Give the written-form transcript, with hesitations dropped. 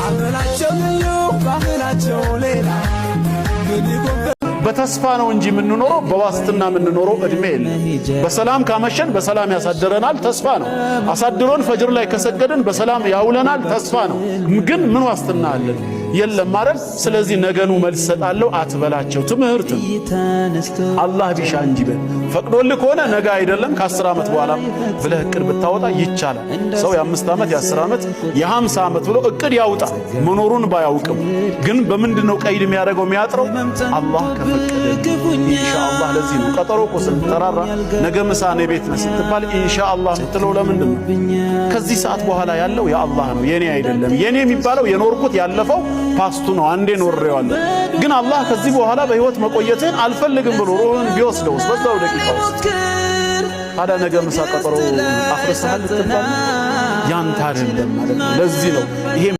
አመላቸው ልዩ ባህላቸው ሌላ በተስፋ ነው እንጂ የምንኖረው በዋስትና የምንኖረው እድሜ የለም። በሰላም ካመሸን በሰላም ያሳደረናል፣ ተስፋ ነው። አሳድሮን ፈጅር ላይ ከሰገድን በሰላም ያውለናል፣ ተስፋ ነው። ግን ምን ዋስትና አለን? የለም ማለት። ስለዚህ ነገኑ መልስ ሰጣለሁ አትበላቸው። ትምህርት አላህ ቢሻ እንጂ ፈቅዶልህ ከሆነ ነገ አይደለም ከ10 ዓመት በኋላ ብለህ እቅድ ብታወጣ ይቻላል። ሰው የ5 ዓመት የ10 ዓመት የ50 ዓመት ብሎ እቅድ ያውጣ መኖሩን ባያውቅም። ግን በምንድነው ቀይድ የሚያደርገው የሚያጥረው? አላህ ከፈቀደ ኢንሻአላህ። ለዚህ ነው ቀጠሮ እኮ ስንጠራራ ነገ ምሳ ነው ቤት ነው ስትባል ኢንሻአላህ ስትለው ለምንድን ነው? ከዚህ ሰዓት በኋላ ያለው የአላህ ነው የኔ አይደለም። የኔ የሚባለው የኖርኩት ያለፈው ፓስቱ ነው፣ አንዴ ኖሬዋለሁ። ግን አላህ ከዚህ በኋላ በህይወት መቆየትን አልፈልግም ብሎ ሩህን ቢወስደውስ በዛው ደቂቃ ውስጥ ታዲያ ነገ ምሳ ቀጠሮ አፍርሰሃል ልትባል ያንተ አይደለም ማለት ነው። ለዚህ ነው ይሄ